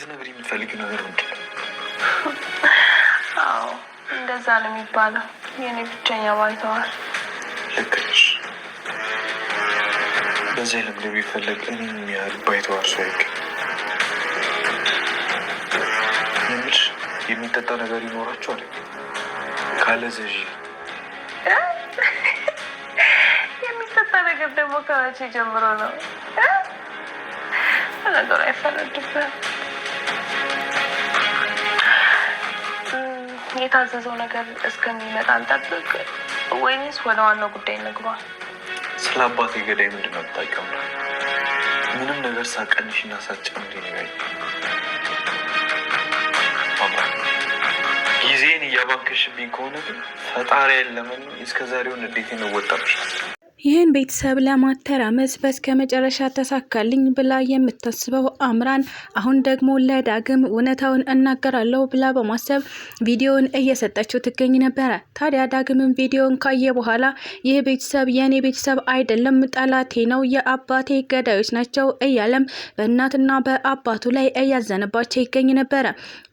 ልትነግሪኝ የምትፈልጊው ነገር ምንድን ነው? አዎ እንደዛ ነው የሚባለው። የኔ ብቸኛ ባይተዋል። ልክ ነሽ። በዚህ ዓለም ላይ ቢፈለግ እኔን የሚያህል ባይተዋር ሰው አይገኝም። የምልሽ የሚጠጣ ነገር ይኖራቸዋል? ካለ ዘዥ የሚጠጣ ነገር ደግሞ ከመቼ ጀምሮ ነው? ነገሩ አይፈረድብህም። የታዘዘው ነገር እስከሚመጣ እንጠብቅ ወይንስ ወደ ዋናው ጉዳይ እንግባ? ስለ አባቴ ገዳይ ምንድን ነው የምታውቂው? ምንም ነገር ሳቀንሽና ሳትጨምሪ ንገሪኝ። ጊዜን እያባከሽብኝ ከሆነ ግን ፈጣሪ ያለመን እስከዛሬውን እንዴት እንወጣብሻል? ይህን ቤተሰብ ለማተራመስ በስከ መጨረሻ ተሳካልኝ ብላ የምታስበው አምራን አሁን ደግሞ ለዳግም እውነታውን እናገራለሁ ብላ በማሰብ ቪዲዮውን እየሰጠችው ትገኝ ነበረ። ታዲያ ዳግምም ቪዲዮውን ካየ በኋላ ይህ ቤተሰብ የኔ ቤተሰብ አይደለም፣ ጠላቴ ነው፣ የአባቴ ገዳዮች ናቸው እያለም በእናትና በአባቱ ላይ እያዘነባቸው ይገኝ ነበረ።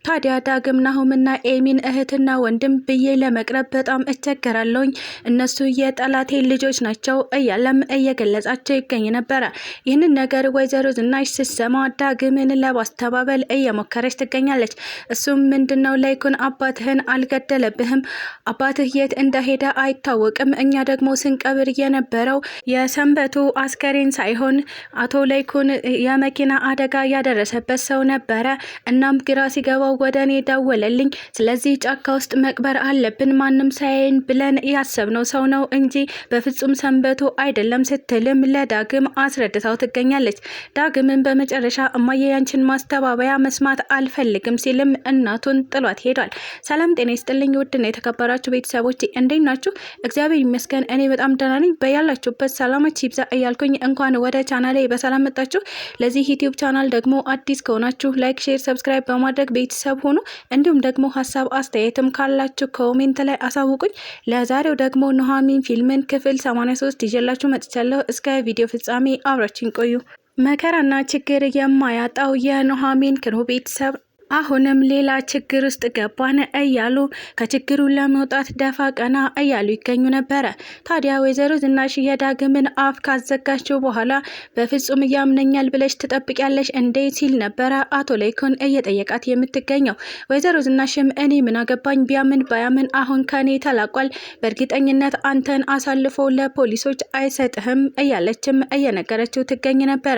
ታዲያ ዳግም ናሆምና ኤሚን እህትና ወንድም ብዬ ለመቅረብ በጣም እቸገራለሁኝ፣ እነሱ የጠላቴ ልጆች ናቸው እያለም እየገለጻቸው ይገኝ ነበረ። ይህንን ነገር ወይዘሮ ዝናሽ ስትሰማ ዳግምን ለማስተባበል እየሞከረች ትገኛለች። እሱም ምንድነው ላይኩን አባትህን አልገደለብህም፣ አባትህ የት እንደሄደ አይታወቅም፣ እኛ ደግሞ ስንቀብር የነበረው የሰንበቱ አስከሬን ሳይሆን አቶ ላይኩን የመኪና አደጋ ያደረሰበት ሰው ነበረ። እናም ግራ ሲገባው ወደ እኔ ደወለልኝ። ስለዚህ ጫካ ውስጥ መቅበር አለብን፣ ማንም ሳይን ብለን ያሰብነው ሰው ነው እንጂ በፍጹም ሰንበቱ አይደለም ስትልም ለዳግም አስረድታው ትገኛለች። ዳግምን በመጨረሻ እማዬ ያንቺን ማስተባበያ መስማት አልፈልግም ሲልም እናቱን ጥሏት ሄዷል። ሰላም ጤና ይስጥልኝ ውድና የተከበራችሁ ቤተሰቦች እንዴት ናችሁ? እግዚአብሔር ይመስገን እኔ በጣም ደህና ነኝ። በያላችሁበት ሰላማችሁ ይብዛ እያልኩኝ እንኳን ወደ ቻናሌ በሰላም መጣችሁ። ለዚህ ዩቲዩብ ቻናል ደግሞ አዲስ ከሆናችሁ ላይክ፣ ሼር፣ ሰብስክራይብ በማድረግ ቤተሰብ ሆኑ። እንዲሁም ደግሞ ሀሳብ አስተያየትም ካላችሁ ኮሜንት ላይ አሳውቁኝ። ለዛሬው ደግሞ ኑሐሚን ፊልምን ክፍል 83 ይዤላችሁ መጥቻለሁ። እስከ ቪዲዮ ፍጻሜ አብራችን ቆዩ። መከራና ችግር የማያጣው የኑሐሚን ክሩ ቤተሰብ አሁንም ሌላ ችግር ውስጥ ገባን እያሉ ከችግሩ ለመውጣት ደፋ ቀና እያሉ ይገኙ ነበረ። ታዲያ ወይዘሮ ዝናሽ የዳግምን አፍ ካዘጋችው በኋላ በፍጹም ያምነኛል ብለሽ ትጠብቂያለሽ እንዴ ሲል ነበረ አቶ ላይኩን እየጠየቃት የምትገኘው። ወይዘሮ ዝናሽም እኔ ምን አገባኝ፣ ቢያምን ባያምን አሁን ከኔ ተላቋል፣ በእርግጠኝነት አንተን አሳልፎ ለፖሊሶች አይሰጥህም እያለችም እየነገረችው ትገኝ ነበረ።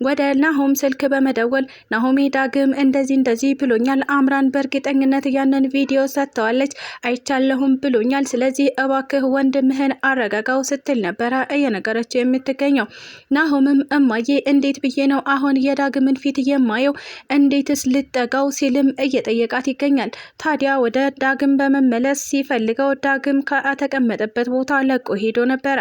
ወደ ናሆም ስልክ በመደወል ናሆሜ ዳግም እንደዚህ ብሎኛል፣ አምራን በእርግጠኝነት ያንን ቪዲዮ ሰጥተዋለች፣ አይቻለሁም ብሎኛል፣ ስለዚህ እባክህ ወንድምህን አረጋጋው ስትል ነበረ እየነገረችው የምትገኘው። ናሆምም እማዬ እንዴት ብዬ ነው አሁን የዳግምን ፊት የማየው፣ እንዴትስ ልጠጋው ሲልም እየጠየቃት ይገኛል። ታዲያ ወደ ዳግም በመመለስ ሲፈልገው ዳግም ከተቀመጠበት ቦታ ለቆ ሄዶ ነበረ።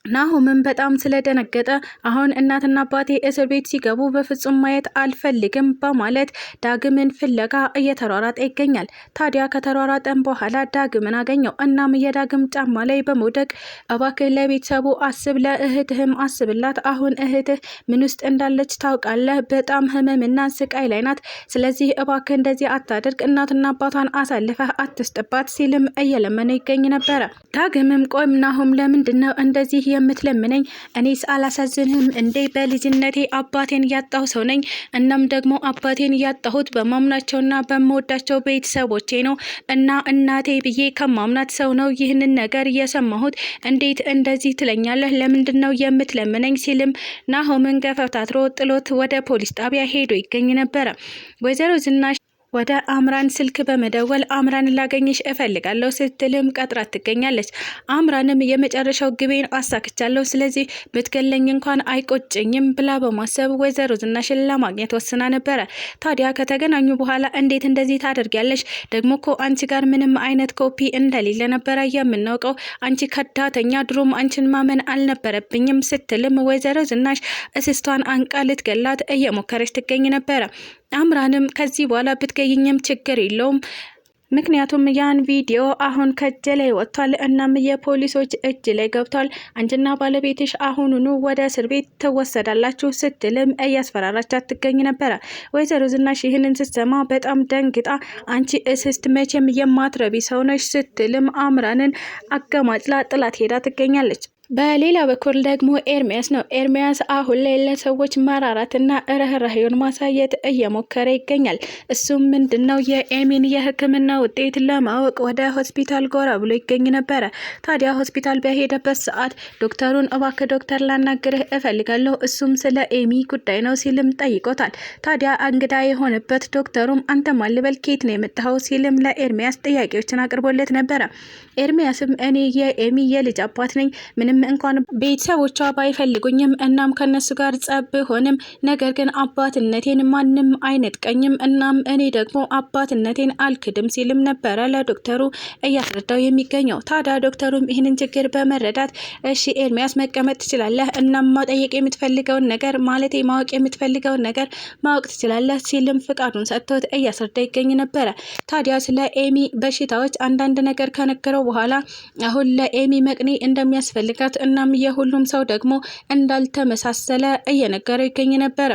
ናሆምም በጣም ስለደነገጠ አሁን እናትና አባቴ እስር ቤት ሲገቡ በፍጹም ማየት አልፈልግም በማለት ዳግምን ፍለጋ እየተሯሯጠ ይገኛል። ታዲያ ከተሯሯጠን በኋላ ዳግምን አገኘው። እናም የዳግም ጫማ ላይ በመውደቅ እባክህ ለቤተሰቡ አስብ፣ ለእህትህም አስብላት፣ አሁን እህትህ ምን ውስጥ እንዳለች ታውቃለህ፣ በጣም ህመምና ስቃይ ላይ ናት፣ ስለዚህ እባክህ እንደዚህ አታድርግ፣ እናትና አባቷን አሳልፈህ አትስጥባት ሲልም እየለመነ ይገኝ ነበረ። ዳግምም ቆይም ናሆም ለምንድነው እንደዚህ የምትለምነኝ? እኔስ አላሳዝንህም እንዴ? በልጅነቴ አባቴን ያጣሁ ሰው ነኝ። እናም ደግሞ አባቴን ያጣሁት በማምናቸውና በምወዳቸው ቤተሰቦቼ ነው እና እናቴ ብዬ ከማምናት ሰው ነው ይህንን ነገር የሰማሁት። እንዴት እንደዚህ ትለኛለህ? ለምንድን ነው የምትለምነኝ? ሲልም ናሆምን ገፈታትሮ ጥሎት ወደ ፖሊስ ጣቢያ ሄዶ ይገኝ ነበረ። ወይዘሮ ዝናሽ ወደ አምራን ስልክ በመደወል አምራን ላገኝሽ እፈልጋለሁ ስትልም ቀጥራት ትገኛለች። አምራንም የመጨረሻው ግቤን አሳክቻለሁ፣ ስለዚህ ብትገለኝ እንኳን አይቆጨኝም ብላ በማሰብ ወይዘሮ ዝናሽን ለማግኘት ወስና ነበረ። ታዲያ ከተገናኙ በኋላ እንዴት እንደዚህ ታደርጊያለሽ? ደግሞ እኮ አንቺ ጋር ምንም አይነት ኮፒ እንደሌለ ነበረ የምናውቀው፣ አንቺ ከዳተኛ፣ ድሮም አንቺን ማመን አልነበረብኝም ስትልም ወይዘሮ ዝናሽ እስስቷን አንቃ ልትገላት እየሞከረች ትገኝ ነበረ። አምራንም ከዚህ በኋላ ብትገኝም ችግር የለውም ምክንያቱም ያን ቪዲዮ አሁን ከእጅ ላይ ወጥቷል። እናም የፖሊሶች እጅ ላይ ገብቷል። አንቺና ባለቤትሽ አሁኑኑ ወደ እስር ቤት ትወሰዳላችሁ ስትልም እያስፈራራቻት ትገኝ ነበረ። ወይዘሮ ዝናሽ ይህንን ስትሰማ በጣም ደንግጣ አንቺ እስስት መቼም የማትረቢ ሰው ነሽ ስትልም አምራንን አገማጭላ ጥላት ሄዳ ትገኛለች። በሌላ በኩል ደግሞ ኤርሚያስ ነው። ኤርሚያስ አሁን ላይ ለሰዎች መራራትና ርህራሄውን ማሳየት እየሞከረ ይገኛል። እሱም ምንድነው የኤሚን የሕክምና ውጤት ለማወቅ ወደ ሆስፒታል ጎራ ብሎ ይገኝ ነበረ። ታዲያ ሆስፒታል በሄደበት ሰዓት ዶክተሩን እባክህ ዶክተር ላናግርህ እፈልጋለሁ፣ እሱም ስለ ኤሚ ጉዳይ ነው ሲልም ጠይቆታል። ታዲያ እንግዳ የሆነበት ዶክተሩም አንተ ማን ልበል ከየት ነው የመጣኸው ሲልም ለኤርሚያስ ጥያቄዎችን አቅርቦለት ነበረ። ኤርሚያስም እኔ የኤሚ የልጅ አባት ነኝ፣ ምንም እንኳን ቤተሰቦቿ ባይፈልጉኝም እናም ከነሱ ጋር ጸብ ሆንም ነገር ግን አባትነቴን ማንም አይነጥቀኝም፣ እናም እኔ ደግሞ አባትነቴን አልክድም ሲልም ነበረ ለዶክተሩ እያስረዳው የሚገኘው። ታዲያ ዶክተሩም ይህንን ችግር በመረዳት እሺ ኤርሚያስ መቀመጥ ትችላለህ፣ እናም መጠየቅ የምትፈልገውን ነገር ማለቴ ማወቅ የምትፈልገውን ነገር ማወቅ ትችላለህ ሲልም ፍቃዱን ሰጥቶት እያስረዳ ይገኝ ነበረ። ታዲያ ስለ ኤሚ በሽታዎች አንዳንድ ነገር ከነገረው በኋላ አሁን ለኤሚ መቅኔ እንደሚያስፈልጋት እናም የሁሉም ሰው ደግሞ እንዳልተመሳሰለ እየነገረው ይገኝ ነበረ።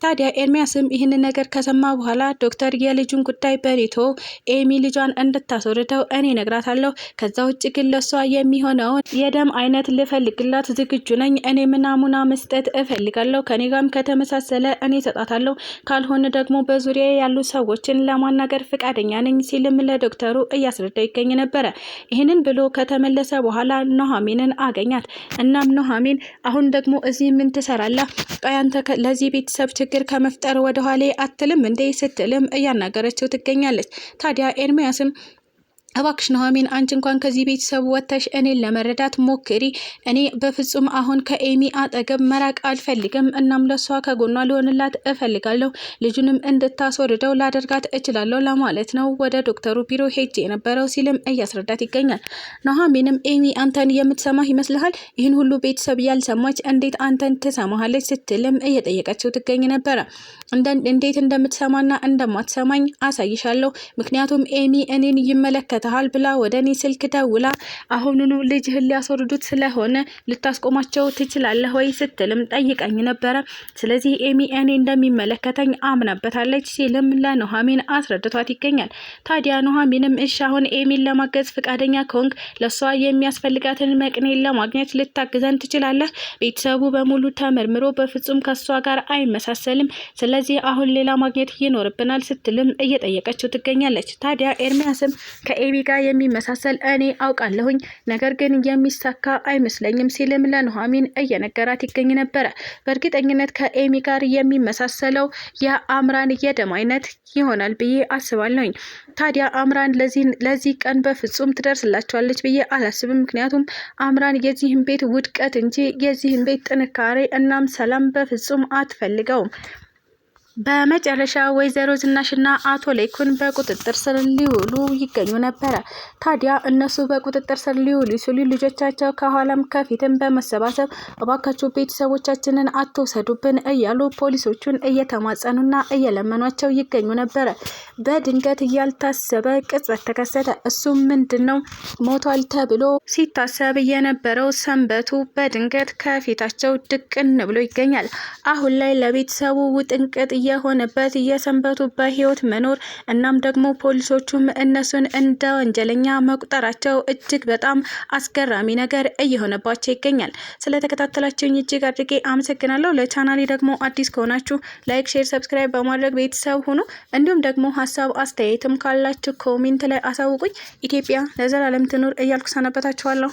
ታዲያ ኤርሚያስም ይህንን ነገር ከሰማ በኋላ ዶክተር የልጁን ጉዳይ በሪቶ ኤሚ ልጇን እንድታስወርደው እኔ ነግራታለሁ። ከዛ ውጭ ግን ለሷ የሚሆነውን የደም አይነት ልፈልግላት ዝግጁ ነኝ። እኔ ናሙና መስጠት እፈልጋለሁ። ከኔ ጋርም ከተመሳሰለ እኔ ሰጣታለሁ። ካልሆነ ደግሞ በዙሪያ ያሉ ሰዎችን ለማናገር ፍቃደኛ ነኝ ሲልም ለዶክተሩ እያስረዳው ይገኝ ነበረ። ይህንን ብሎ ከተመለሰ በኋላ ኑሐሚንን አገኛት። እናም ኑሐሚን አሁን ደግሞ እዚህ ምን ትሰራለህ? ቆይ አንተ ለዚህ ቤተሰብ ችግር ከመፍጠር ወደ ኋላ አትልም እንዴ ስትልም እያናገረችው ትገኛለች። ታዲያ ኤርሚያስም እባክሽ ኑሐሚን አንቺ እንኳን ከዚህ ቤተሰብ ወጥተሽ እኔን ለመረዳት ሞክሪ። እኔ በፍጹም አሁን ከኤሚ አጠገብ መራቅ አልፈልግም። እናም ለሷ ከጎኗ ሊሆንላት እፈልጋለሁ። ልጁንም እንድታስወርደው ላደርጋት እችላለሁ ለማለት ነው ወደ ዶክተሩ ቢሮ ሄጄ የነበረው ሲልም እያስረዳት ይገኛል። ኑሐሚንም ኤሚ አንተን የምትሰማህ ይመስልሃል? ይህን ሁሉ ቤተሰብ ያልሰማች እንዴት አንተን ትሰማሃለች? ስትልም እየጠየቀችው ትገኝ ነበረ። እንዴት እንደምትሰማና እንደማትሰማኝ አሳይሻለሁ። ምክንያቱም ኤሚ እኔን ይመለከታል ብላ ወደ እኔ ስልክ ደውላ አሁኑኑ ልጅህን ሊያስወርዱት ስለሆነ ልታስቆማቸው ትችላለህ ወይ ስትልም ጠይቀኝ ነበረ። ስለዚህ ኤሚ እኔ እንደሚመለከተኝ አምናበታለች ሲልም ለኑሐሚን አስረድቷት ይገኛል። ታዲያ ኑሐሚንም እሺ አሁን ኤሚን ለማገዝ ፍቃደኛ ከሆንክ ለሷ የሚያስፈልጋትን መቅኔ ለማግኘት ልታግዘን ትችላለህ። ቤተሰቡ በሙሉ ተመርምሮ በፍጹም ከሷ ጋር አይመሳሰልም። ስለዚህ አሁን ሌላ ማግኘት ይኖርብናል ስትልም እየጠየቀችው ትገኛለች። ታዲያ ኤርሚያስም ከኤሚ ጋር የሚመሳሰል እኔ አውቃለሁኝ፣ ነገር ግን የሚሳካ አይመስለኝም ሲልም ለኑሐሚን እየነገራት ይገኝ ነበረ። በእርግጠኝነት ከኤሚ ጋር የሚመሳሰለው የአምራን የደም አይነት ይሆናል ብዬ አስባለሁኝ። ታዲያ አምራን ለዚህ ቀን በፍጹም ትደርስላቸዋለች ብዬ አላስብም። ምክንያቱም አምራን የዚህን ቤት ውድቀት እንጂ የዚህን ቤት ጥንካሬ እናም ሰላም በፍጹም አትፈልገውም። በመጨረሻ ወይዘሮ ዝናሽና አቶ ላይኩን በቁጥጥር ስር ሊውሉ ይገኙ ነበረ። ታዲያ እነሱ በቁጥጥር ስር ሊውሉ ሲሉ ልጆቻቸው ከኋላም ከፊትም በመሰባሰብ እባካችሁ ቤተሰቦቻችንን አትወሰዱብን እያሉ ፖሊሶቹን እየተማጸኑና እየለመኗቸው ይገኙ ነበረ። በድንገት ያልታሰበ ቅጽበት ተከሰተ። እሱም ምንድነው? ሞቷል ተብሎ ሲታሰብ የነበረው ሰንበቱ በድንገት ከፊታቸው ድቅን ብሎ ይገኛል። አሁን ላይ ለቤተሰቡ ውጥንቅጥ የሆነበት የሰንበቱ በህይወት መኖር እናም ደግሞ ፖሊሶቹም እነሱን እንደ ወንጀለኛ መቁጠራቸው እጅግ በጣም አስገራሚ ነገር እየሆነባቸው ይገኛል። ስለተከታተላችሁኝ እጅግ አድርጌ አመሰግናለሁ። ለቻናሌ ደግሞ አዲስ ከሆናችሁ ላይክ፣ ሼር፣ ሰብስክራይብ በማድረግ ቤተሰብ ሁኑ። እንዲሁም ደግሞ ሀሳብ አስተያየትም ካላችሁ ኮሜንት ላይ አሳውቁኝ። ኢትዮጵያ ለዘላለም ትኑር እያልኩ ሰናበታችኋለሁ።